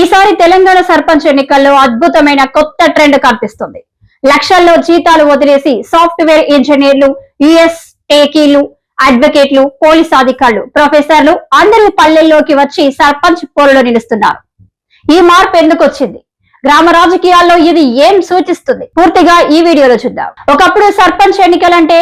ఈసారి తెలంగాణ సర్పంచ్ ఎన్నికల్లో అద్భుతమైన కొత్త ట్రెండ్ కనిపిస్తుంది. లక్షల్లో జీతాలు వదిలేసి సాఫ్ట్వేర్ ఇంజనీర్లు, యుఎస్ టేకీలు, అడ్వకేట్లు, పోలీస్ అధికారులు, ప్రొఫెసర్లు అందరూ పల్లెల్లోకి వచ్చి సర్పంచ్ పోరులో నిలుస్తున్నారు. ఈ మార్పు ఎందుకు వచ్చింది? గ్రామ రాజకీయాల్లో ఇది ఏం సూచిస్తుంది? పూర్తిగా ఈ వీడియోలో చూద్దాం. ఒకప్పుడు సర్పంచ్ ఎన్నికలంటే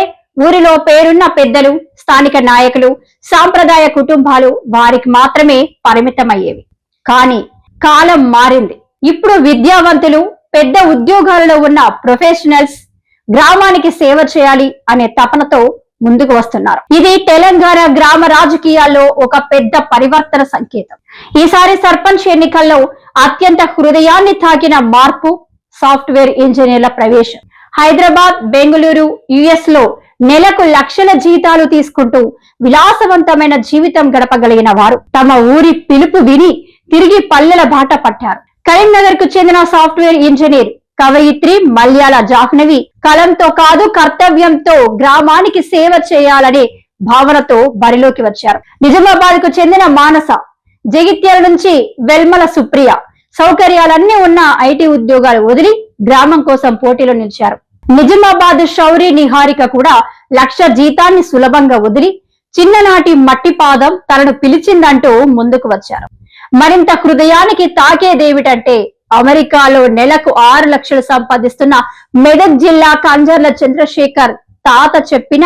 ఊరిలో పేరున్న పెద్దలు, స్థానిక నాయకులు, సాంప్రదాయ కుటుంబాలు వారికి మాత్రమే పరిమితమయ్యేవి. కానీ కాలం మారింది. ఇప్పుడు విద్యావంతులు, పెద్ద ఉద్యోగాలలో ఉన్న ప్రొఫెషనల్స్ గ్రామానికి సేవ చేయాలి అనే తపనతో ముందుకు వస్తున్నారు. ఇది తెలంగాణ గ్రామ రాజకీయాల్లో ఒక పెద్ద పరివర్తన సంకేతం. ఈసారి సర్పంచ్ ఎన్నికల్లో అత్యంత హృదయాన్ని తాకిన మార్పు సాఫ్ట్వేర్ ఇంజనీర్ల ప్రవేశం. హైదరాబాద్, బెంగళూరు, యుఎస్ లో నెలకు లక్షల జీతాలు తీసుకుంటూ విలాసవంతమైన జీవితం గడపగలిగిన వారు తమ ఊరి పిలుపు విని తిరిగి పల్లెల బాట పట్టారు. కరీంనగర్ కు చెందిన సాఫ్ట్వేర్ ఇంజనీర్ కవయిత్రి మల్యాల జాహ్నవి కలంతో కాదు కర్తవ్యంతో గ్రామానికి సేవ చేయాలనే భావనతో బరిలోకి వచ్చారు. నిజామాబాద్ కు చెందిన మానస, జగిత్యాల నుంచి వెల్మల సుప్రియ సౌకర్యాలన్నీ ఉన్న ఐటీ ఉద్యోగాలు వదిలి గ్రామం కోసం పోటీలో నిలిచారు. నిజామాబాద్ శౌరి నిహారిక కూడా లక్ష జీతాన్ని సులభంగా వదిలి చిన్ననాటి మట్టి పాదం తనను పిలిచిందంటూ ముందుకు వచ్చారు. మరింత హృదయానికి తాకేదేమిటంటే అమెరికాలో నెలకు 6 లక్షలు సంపాదిస్తున్న మెదక్ జిల్లా కంజర్ల చంద్రశేఖర్ తాత చెప్పిన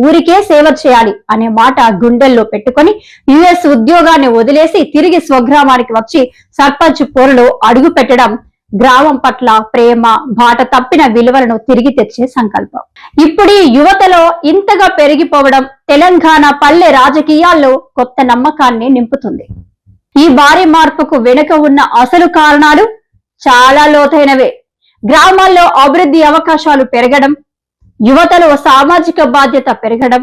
ఊరికే సేవ చేయాలి అనే మాట గుండెల్లో పెట్టుకుని యుఎస్ ఉద్యోగాన్ని వదిలేసి తిరిగి స్వగ్రామానికి వచ్చి సర్పంచ్ పోరులో అడుగు పెట్టడం గ్రామం పట్ల ప్రేమ, బాట తప్పిన విలువలను తిరిగి తెచ్చే సంకల్పం. ఇప్పుడు ఈ యువతలో ఇంతగా పెరిగిపోవడం తెలంగాణ పల్లె రాజకీయాల్లో కొత్త నమ్మకాన్ని నింపుతుంది. ఈ భారీ మార్పుకు వెనుక ఉన్న అసలు కారణాలు చాలా లోతైనవే. గ్రామాల్లో అభివృద్ధి అవకాశాలు పెరగడం, యువతలో సామాజిక బాధ్యత పెరగడం,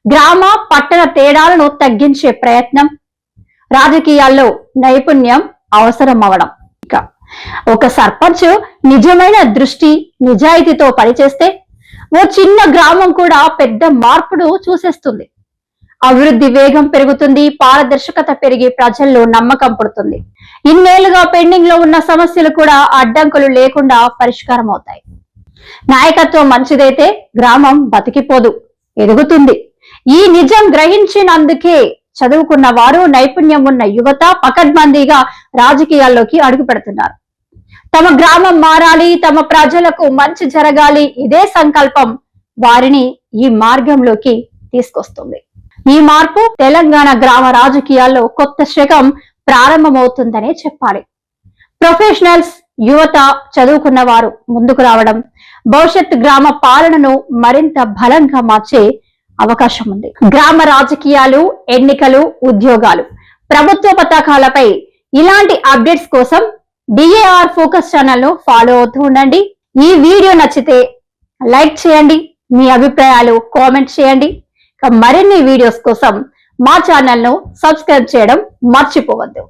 గ్రామ పట్టణ తేడాలను తగ్గించే ప్రయత్నం, రాజకీయాల్లో నైపుణ్యం అవసరం అవడం. ఇక ఒక సర్పంచ్ నిజమైన దృష్టి, నిజాయితీతో పనిచేస్తే ఓ చిన్న గ్రామం కూడా పెద్ద మార్పును చూసేస్తుంది. అభివృద్ధి వేగం పెరుగుతుంది, పారదర్శకత పెరిగి ప్రజల్లో నమ్మకం పుడుతుంది. ఇన్నేళ్లుగా పెండింగ్ లో ఉన్న సమస్యలు కూడా అడ్డంకులు లేకుండా పరిష్కారం అవుతాయి. నాయకత్వం మంచిదైతే గ్రామం బతికిపోదు, ఎదుగుతుంది. ఈ నిజం గ్రహించినందుకే చదువుకున్న వారు, నైపుణ్యం ఉన్న యువత పకడ్బందీగా రాజకీయాల్లోకి అడుగు పెడుతున్నారు. తమ గ్రామం మారాలి, తమ ప్రజలకు మంచి జరగాలి, ఇదే సంకల్పం వారిని ఈ మార్గంలోకి తీసుకొస్తుంది. ఈ మార్పు తెలంగాణ గ్రామ రాజకీయాల్లో కొత్త శకం ప్రారంభమవుతుందనే చెప్పాలి. ప్రొఫెషనల్స్, యువత, చదువుకున్న వారు ముందుకు రావడం భవిష్యత్ గ్రామ పాలనను మరింత బలంగా మార్చే అవకాశం ఉంది. గ్రామ రాజకీయాలు, ఎన్నికలు, ఉద్యోగాలు, ప్రభుత్వ పథకాలపై ఇలాంటి అప్డేట్స్ కోసం డిఏఆర్ ఫోకస్ ఛానల్ ను ఫాలో అవుతూ ఉండండి. ఈ వీడియో నచ్చితే లైక్ చేయండి, మీ అభిప్రాయాలు కామెంట్ చేయండి. మరిన్ని వీడియోస్ కోసం మా ఛానల్ ను సబ్స్క్రైబ్ చేయడం మర్చిపోవద్దు.